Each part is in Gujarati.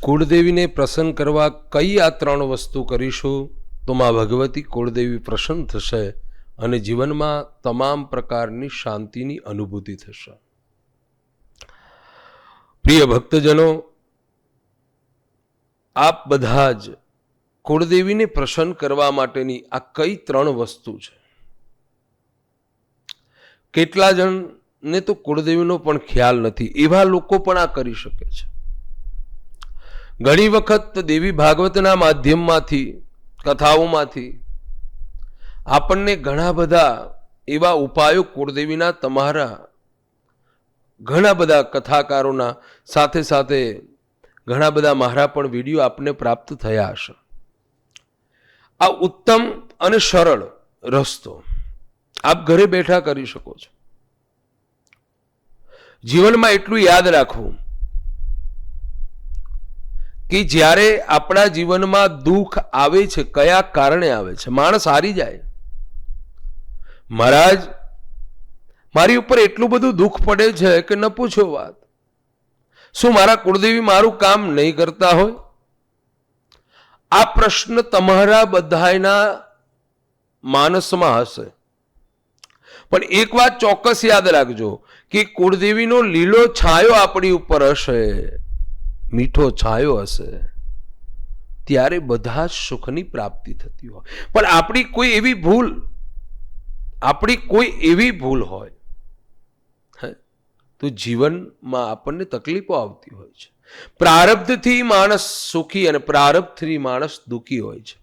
કુળદેવીને પ્રસન્ન કરવા કઈ આ ત્રણ વસ્તુ કરીશું તો માં ભગવતી કુળદેવી પ્રસન્ન થશે અને જીવનમાં તમામ પ્રકારની શાંતિની અનુભૂતિ થશે. પ્રિય ભક્તજનો, આપ બધા જ કુળદેવીને પ્રસન્ન કરવા માટેની આ કઈ ત્રણ વસ્તુ છે. કેટલા જણને તો કુળદેવીનો પણ ખ્યાલ નથી, એવા લોકો પણ આ કરી શકે છે. ઘણી વખત દેવી ભાગવતના માધ્યમમાંથી, કથાઓમાંથી આપણને ઘણા બધા એવા ઉપાયો કુળદેવીના તમારા ઘણા બધા કથાકારોના સાથે સાથે ઘણા બધા મારા પણ વિડીયો આપને પ્રાપ્ત થયા હશે. આ ઉત્તમ અને સરળ રસ્તો આપ ઘરે બેઠા કરી શકો છો. જીવનમાં એટલું યાદ રાખવું કે જ્યારે આપણા જીવનમાં દુઃખ આવે છે, કયા કારણે આવે છે. માણસ હારી જાય, મહારાજ મારી ઉપર એટલું બધું દુઃખ પડે છે કે ન પૂછો વાત. શું મારા કુળદેવી મારું કામ નહીં કરતા હોય? આ પ્રશ્ન તમારા બધાના માનસમાં હશે. પણ એક વાત ચોક્કસ યાદ રાખજો કે કુળદેવીનો લીલો છાયો આપણી ઉપર હશે, મીઠો છાયો હશે, ત્યારે બધા જ સુખની પ્રાપ્તિ થતી હોય. પણ આપણી કોઈ એવી ભૂલ હોય તો જીવનમાં આપણને તકલીફો આવતી હોય છે. પ્રારબ્ધથી માણસ સુખી અને પ્રારબ્ધથી માણસ દુઃખી હોય છે.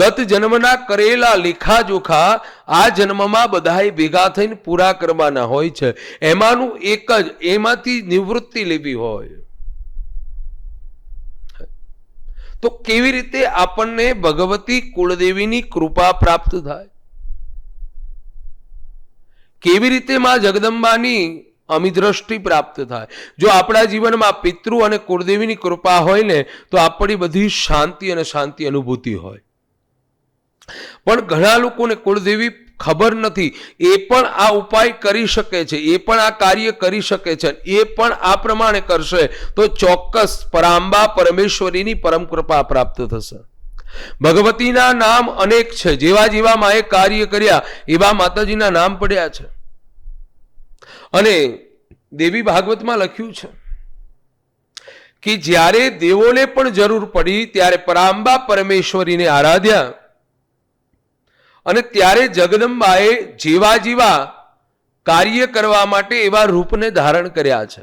ગત જન્મના કરેલા લેખા જોખા આ જન્મમાં બધાએ ભેગા થઈને પૂરા કરવાના હોય છે. એમાંનું એક જ, એમાંથી નિવૃત્તિ લેવી હોય તો કેવી રીતે આપણને ભગવતી કુળદેવીની કૃપા પ્રાપ્ત થાય? કેવી રીતે માં જગદંબાની અમિદ્રષ્ટિ પ્રાપ્ત થાય? જો આપણા જીવનમાં પિતૃ અને કુળદેવીની કૃપા હોય ને તો આપણી બધી શાંતિ અને શાંતિ અનુભૂતિ હોય. પણ ઘણા લોકોને કુળદેવી ખબર નથી, એ પણ આ ઉપાય કરી શકે છે, એ પણ આ કાર્ય કરી શકે છે, એ પણ આ પ્રમાણે કરશે તો ચોક્કસ પરાંબા પરમેશ્વરીની પરમ કૃપા પ્રાપ્ત થશે. ભગવતીના નામ અનેક છે, જેવા જેવા માએ કાર્ય કર્યા એવા માતાજીના નામ પડ્યા છે. અને દેવી ભાગવતમાં લખ્યું છે કે જ્યારે દેવોને પણ જરૂર પડી ત્યારે પરાંબા પરમેશ્વરીને આરાધ્યા અને ત્યારે જગદંબાએ જેવા જેવા કાર્ય કરવા માટે એવા રૂપને ધારણ કર્યા છે.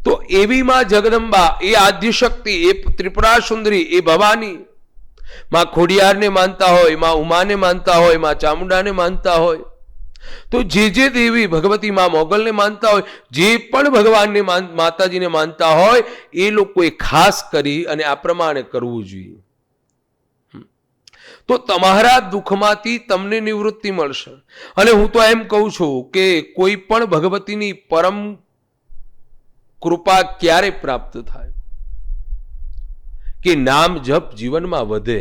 તો એવી માં જગદંબા, એ આદ્યશક્તિ, એ ત્રિપુરા સુંદરી, એ ભવાની માં ખોડિયારને માનતા હોય, માં ઉમાને માનતા હોય, માં ચામુંડાને માનતા હોય, તો જે દેવી ભગવતી માં મોગલને માનતા હોય, જે પણ ભગવાનને માતાજીને માનતા હોય, એ લોકોએ ખાસ કરી અને આ પ્રમાણે કરવું જોઈએ. તો તમારા દુઃખમાંથી તમને નિવૃત્તિ મળશે. અને હું તો એમ કહું છું કે કોઈ પણ ભગવતીની પરમ કૃપા ક્યારે પ્રાપ્ત થાય કે નામ જપ જીવનમાં વધે.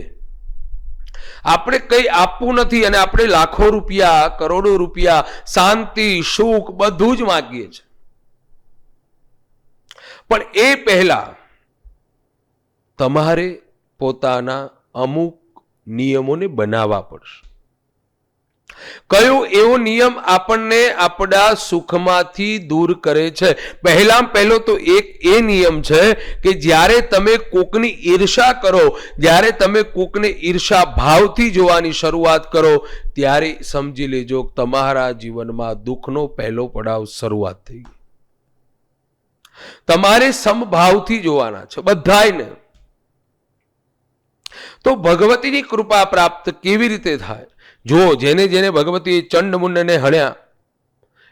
આપણે કંઈ આપવું નથી અને આપણે લાખો રૂપિયા, કરોડો રૂપિયા, શાંતિ, સુખ બધું જ માંગીએ છીએ. પણ એ પહેલા તમારે પોતાના અમુક નિયમોને બનાવવા પડશે. કયો એવો નિયમ આપણને આપણા સુખમાંથી દૂર કરે છે? પહેલો તો એક એ નિયમ છે કે જ્યારે તમે કોકની ઈર્ષા કરો, જ્યારે તમે કોકને ઈર્ષા ભાવથી જોવાની શરૂઆત કરો, ત્યારે સમજી લેજો તમારા જીવનમાં દુઃખનો પહેલો પડાવ શરૂઆત થઈ ગઈ. તમારે સમભાવથી જોવાના છે બધાયને. તો ભગવતીની કૃપા પ્રાપ્ત કેવી રીતે થાય? જો જેને જેને ભગવતી ચંડમુંડને હણ્યા,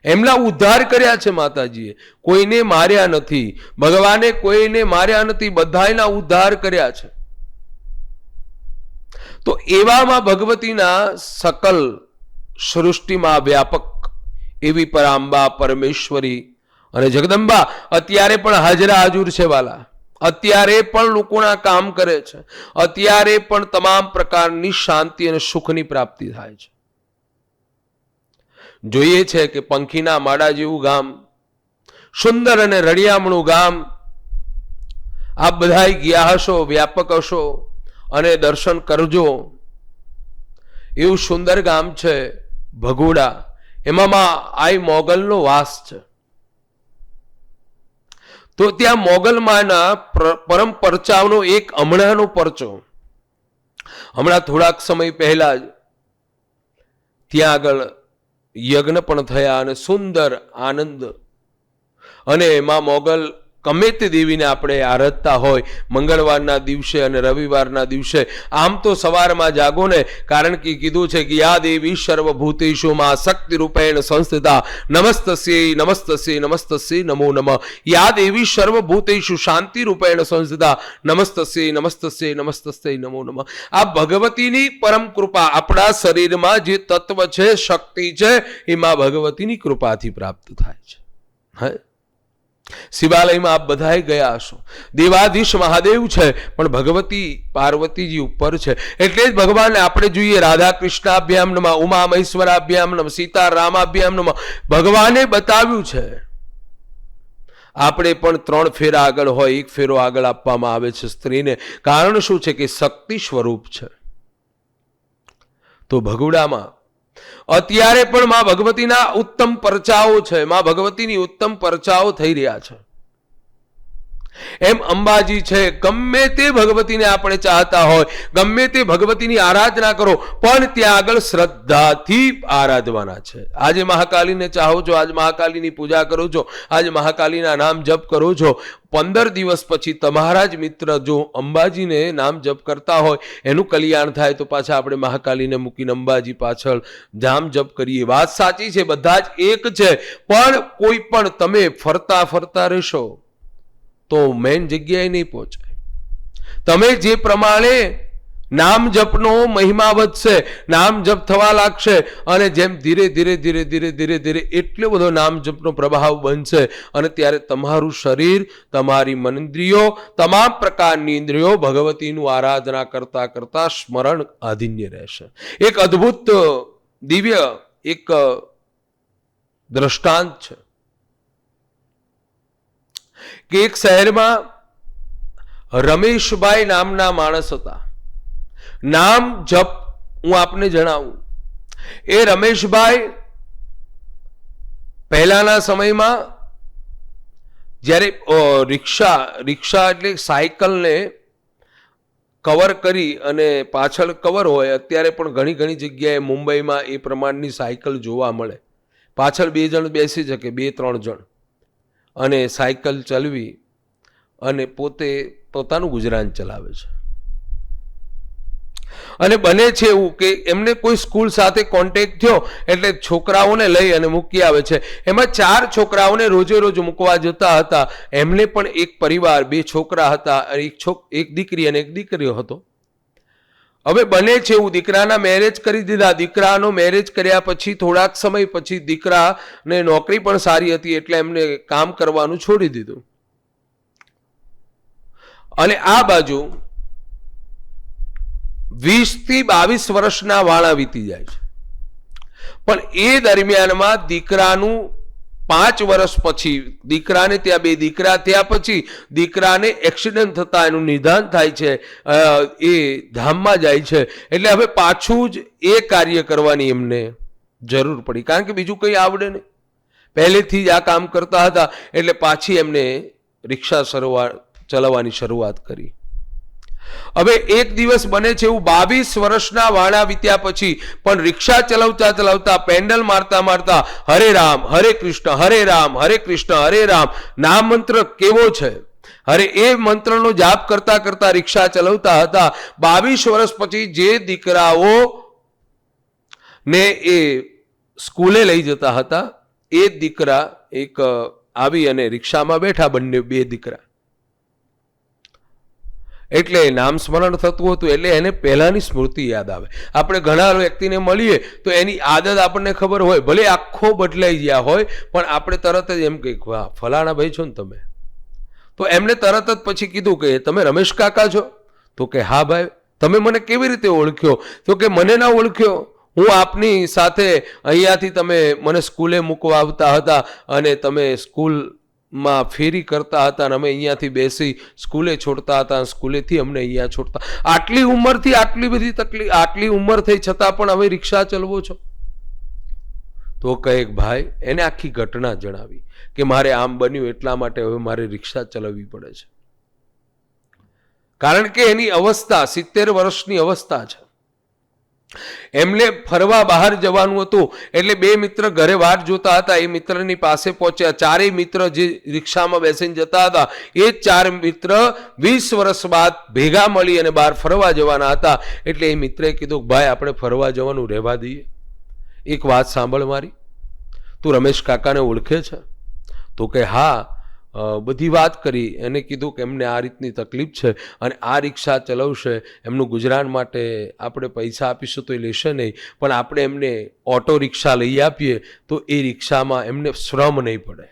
એમના ઉદ્ધાર કર્યા છે માતાજીએ. કોઈને માર્યા નથી, ભગવાને કોઈને માર્યા નથી, બધાયના ઉદ્ધાર કર્યા છે. તો એવામાં ભગવતીના સકલ સૃષ્ટિમાં વ્યાપક એવી પરાંબા પરમેશ્વરી અને જગદંબા અત્યારે પણ હાજરા હાજુર છે વાલા. અત્યારે પણ લોકોના કામ કરે છે. અત્યારે પણ તમામ પ્રકારની શાંતિ અને સુખની પ્રાપ્તિ થાય છે. જોઈએ છે કે પંખીના માળા જેવું ગામ, સુંદર અને રળિયામણું ગામ, આપ બધાય ગયા હશો, વ્યાપક હશો અને દર્શન કરજો. એવું સુંદર ગામ છે ભગોડા, એમાં આઈ મોગલનો વાસ છે. તો ત્યાં મોગલમાંના પરમ પરચાવનો એક હમણાંનો પરચો, હમણાં થોડાક સમય પહેલા જ ત્યાં આગળ યજ્ઞ પણ થયા અને સુંદર આનંદ. અને એમાં મોગલ ગમે તે દેવીને આપણે આરાધતા હોય મંગળવારના દિવસે અને રવિવારના દિવસે, આમ તો સવારમાં જાગો ને, કારણ કે કીધું છે કે યા દેવી સર્વભૂતેષુ માં શક્તિ રૂપેણ સંસ્થિતા નમસ્તસ્યૈ નમસ્તસ્યૈ નમસ્તસ્યૈ નમો નમઃ. યા દેવી સર્વભૂતેષુ શાંતિ રૂપેણ સંસ્થિતા નમસ્તસ્યૈ નમસ્તસ્યૈ નમસ્તસ્યૈ નમો નમઃ. આ ભગવતીની પરમ કૃપા, આપણા શરીરમાં જે તત્વ છે, શક્તિ છે, એમાં ભગવતીની કૃપાથી પ્રાપ્ત થાય છે. હે, શિવાલયમાં આપ બધાએ ગયા હશો. દેવાધીશ મહાદેવ છે, પણ ભગવતી પાર્વતીજી ઉપર છે. એટલે જ ભગવાનને આપણે જોઈએ રાધા કૃષ્ણાભ્યામ નમઃ, ઉમા મહેશ્વરાભ્યામ નમઃ, સીતારામાભ્યામ નમઃ. ભગવાને બતાવ્યું છે. આપણે પણ 3 ફેરા આગળ હોય, 1 ફેરો આગળ આપવામાં આવે છે સ્ત્રીને. કારણ શું છે કે શક્તિ સ્વરૂપ છે. તો ભગોડામાં અત્યારે પણ માં ભગવતીના ઉત્તમ પરચાઓ છે, માં ભગવતીની ઉત્તમ પરચાઓ થઈ રહ્યા છે. એમ અંબાજી છે, ગમે તે ભગવતીને આપણે ચાહતા હોય, ગમે તે ભગવતીની આરાધના કરો, પણ ત્યાં આગળ શ્રદ્ધાથી આરાધવાના છે. આજે મહાકાલીને ચાહો છો, આજ મહાકાલીની પૂજા કરો છો, આજ મહાકાલીના નામ જપ કરો છો, 15 દિવસ પછી તમારા જ મિત્ર જો અંબાજીને નામ જપ કરતા હોય, એનું કલ્યાણ થાય, તો પાછા આપણે મહાકાલીને મૂકીને અંબાજી પાછળ નામ જપ કરીએ. વાત સાચી છે, બધા જ એક છે, પણ કોઈ પણ તમે ફરતા ફરતા રહેશો તો મેન જગ્યાએ નહીં પહોંચાય. તમે જે પ્રમાણે નામ જપનો મહિમા વધશે, નામ જપ થવા લાગશે, અને જેમ ધીરે ધીરે ધીરે ધીરે ધીરે ધીરે એટલો બધો નામ જપનો પ્રભાવ બનશે, અને ત્યારે તમારું શરીર, તમારી મનેન્દ્રિયો, તમામ પ્રકારની ઇન્દ્રિયો ભગવતીનું આરાધના કરતા કરતા સ્મરણ આધીન્ય રહેશે. એક અદ્ભુત દિવ્ય એક દ્રષ્ટાંત છે કે એક શહેરમાં રમેશભાઈ નામના માણસ હતા. નામ જપ હું આપને જણાવું. એ રમેશભાઈ પહેલાના સમયમાં જ્યારે રિક્ષા એટલે સાયકલને કવર કરી અને પાછળ કવર હોય, અત્યારે પણ ઘણી ઘણી જગ્યાએ મુંબઈમાં એ પ્રમાણની સાયકલ જોવા મળે. પાછળ 2 જણ બેસી શકે, 2-3 જણ, અને સાયકલ ચલાવી અને પોતે પોતાનું ગુજરાન ચલાવે છે. અને બને છે એવું કે એમને કોઈ સ્કૂલ સાથે કોન્ટેક્ટ થયો, એટલે છોકરાઓને લઈ અને મૂકી આવે છે. એમાં 4 છોકરાઓને રોજે રોજ મૂકવા જતા હતા. એમને પણ એક પરિવાર, 2 છોકરા હતા, એક દીકરી અને એક દીકરીઓ હતો. હવે બને છે એવું દીકરાના મેરેજ કરી દીધા. દીકરાનો મેરેજ કર્યા પછી થોડાક સમય પછી દીકરાને નોકરી પણ સારી હતી, એટલે એમને કામ કરવાનું છોડી દીધું. અને આ બાજુ 20 થી 22 વર્ષના વાળા વીતી જાય છે. પણ એ દરમિયાનમાં દીકરાનું 5 વર્ષ પછી, દીકરાને ત્યાં 2 દીકરા થયા પછી દીકરાને એક્સિડન્ટ થતા એનું નિદાન થાય છે, એ ધામમાં જાય છે. એટલે હવે પાછું જ એ કાર્ય કરવાની એમને જરૂર પડી, કારણ કે બીજું કંઈ આવડે નહીં. પહેલેથી જ આ કામ કરતા હતા, એટલે પાછી એમને રિક્ષા ચલાવવાની શરૂઆત કરી. હવે એક દિવસ બને છે એવું 22 વર્ષના વાણા વીત્યા પછી પણ રિક્ષા ચલાવતા ચલાવતા, પેન્ડલ મારતા મારતા હરે રામ હરે કૃષ્ણ હરે રામ હરે કૃષ્ણ હરે રામ નામ મંત્ર કેવો છે, અરે એ મંત્રનો જાપ કરતા કરતા રિક્ષા ચલાવતા હતા. 22 વર્ષ પછી જે દીકરાઓ ને એ સ્કૂલે લઈ જતા હતા, એ દીકરા એક આવી અને રિક્ષામાં બેઠા, બંને 2 દીકરા. એટલે નામ સ્મરણ થતું હતું, એટલે એને પહેલાની સ્મૃતિ યાદ આવે. આપણે ઘણા વ્યક્તિને મળીએ તો એની આદત આપણને ખબર હોય, ભલે આખો બદલાઈ ગયા હોય, પણ આપણે તરત જ એમ કહીએ, વાહ ફલાણા ભાઈ છો ને તમે. તો એમને તરત જ પછી કીધું કે તમે રમેશ કાકા છો? તો કે હા ભાઈ. તમે મને કેવી રીતે ઓળખ્યો? તો કે મને ના ઓળખ્યો, હું આપની સાથે અહીંયાથી તમે મને સ્કૂલે મૂકવા આવતા હતા, અને તમે સ્કૂલ માં ફેરી કરતા હતા અને અમે અહીંયાથી બેસી સ્કૂલે છોડતા હતા, સ્કૂલેથી અમને અહીંયા છોડતા. આટલી ઉંમરથી આટલી બધી તકલીફ, આટલી ઉંમર થઈ છતાં પણ હવે રિક્ષા ચલાવો છો? તો કહે ભાઈ, એને આખી ઘટના જણાવી કે મારે આમ બન્યું એટલા માટે હવે મારે રિક્ષા ચલાવવી પડે છે. કારણ કે એની અવસ્થા 70 વર્ષની અવસ્થા છે. એમને ફરવા બહાર જવાનું હતું એટલે બે મિત્ર ઘરે વાટ જોતા હતા. એ મિત્રની પાસે પહોંચ્યા. ચારેય મિત્ર જે રિક્ષામાં બેસીને જતા હતા એ 4 મિત્ર 20 વર્ષ બાદ ભેગા મળી અને બહાર ફરવા જવાના હતા. એટલે એ મિત્રે કીધું ભાઈ આપણે ફરવા જવાનું રહેવા દઈએ. એક વાત સાંભળ મારી, તું રમેશ કાકાને ઓળખે છે? તો કે હા, બધી વાત કરી. એને કીધું કે એમને આ રીતની તકલીફ છે અને આ રિક્ષા ચલાવશે, એમનું ગુજરાન માટે આપણે પૈસા આપીશું તો એ લેશે નહીં, પણ આપણે એમને ઓટો રિક્ષા લઈ આપીએ તો એ રિક્ષામાં એમને શ્રમ નહીં પડે.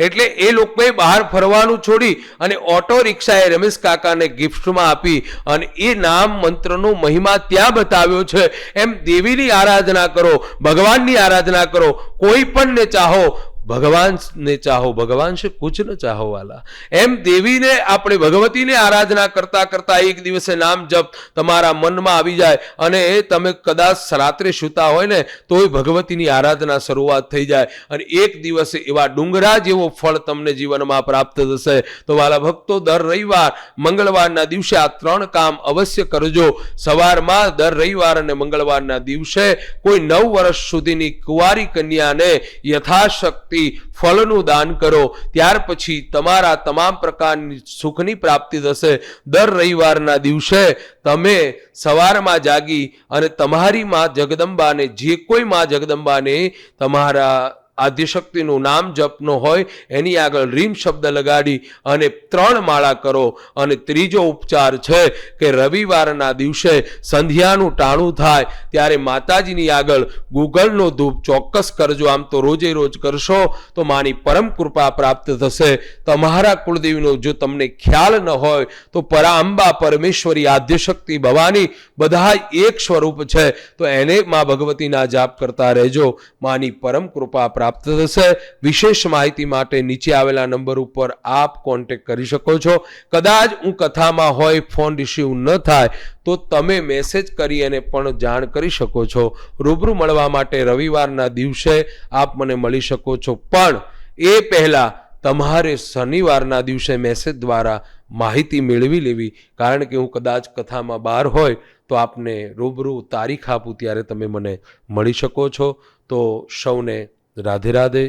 એટલે એ લોકોએ બહાર ફરવાનું છોડી અને ઓટો રિક્ષાએ રમેશ કાકાને ગિફ્ટમાં આપી અને એ નામ મંત્રનો મહિમા ત્યાં બતાવ્યો છે. એમ દેવીની આરાધના કરો, ભગવાનની આરાધના કરો, કોઈ પણને ચાહો, ભગવાન ને ચાહો, ભગવાન સે કુછ ન ચાહો વાલા. એમ દેવીને આપણે ભગવતીને આરાધના કરતા કરતા એક દિવસે નામ જપ તમારા મનમાં આવી જાય અને તમે કદાચ રાત્રે સૂતા હોય ને તોય ભગવતીની આરાધના શરૂઆત થઈ જાય અને એક દિવસે એવા ડુંગરા જેવો ફળ તમને જીવનમાં પ્રાપ્ત થશે. તો વાલા ભક્તો, દર રવિવાર મંગળવારના દિવસે આ 3 કામ અવશ્ય કરજો. સવારમાં દર રવિવાર અને મંગળવારના દિવસે કોઈ 9 વર્ષ સુધીની કુંવારી કન્યાને યથાશક્તિ ફળનું દાન કરો. ત્યાર પછી તમારા તમામ પ્રકારની સુખની પ્રાપ્તિ થશે. દર રવિવારના દિવસે તમે સવારમાં જાગી અને તમારી માં જગદંબાને, જે કોઈ માં જગદંબાને તમારા આદ્યશક્તિનું નામ જપનો હોય એની આગળ રીમ શબ્દ લગાડી અને 3 માળા કરો. અને ત્રીજો ઉપચાર છે કે રવિવારના દિવસે સંધ્યાનું ટાણું થાય ત્યારે માતાજીની આગળ ગુગળનો ધૂપ ચોક્કસ કરજો. આમ તો રોજે રોજ કરશો તો માની પરમ કૃપા પ્રાપ્ત થશે. તમારા કુળદેવીનો જો તમને ખ્યાલ ન હોય તો પરાંબા, પરમેશ્વરી, આદ્યશક્તિ, ભવાની બધા એક સ્વરૂપ છે. તો એને માં ભગવતીના જાપ કરતા રહેજો. માની પરમ કૃપા પ્રાપ્ત થશે. વિશેષ માહિતી માટે નીચે આવેલા નંબર ઉપર આપ કોન્ટેક્ટ કરી શકો છો. કદાચ હું કથામાં હોય, ફોન રિસીવ ન થાય તો તમે મેસેજ કરી અને પણ જાણ કરી શકો છો. રૂબરૂ મળવા માટે રવિવારના દિવસે આપ મને મળી શકો છો, પણ એ પહેલા તમારે શનિવારના દિવસે મેસેજ દ્વારા માહિતી મેળવી લેવી. કારણ કે હું કદાચ કથામાં બહાર હોય તો આપને રૂબરૂ તારીખ આપું ત્યારે તમે મને મળી શકો છો. તો સૌને રાધે રાધે,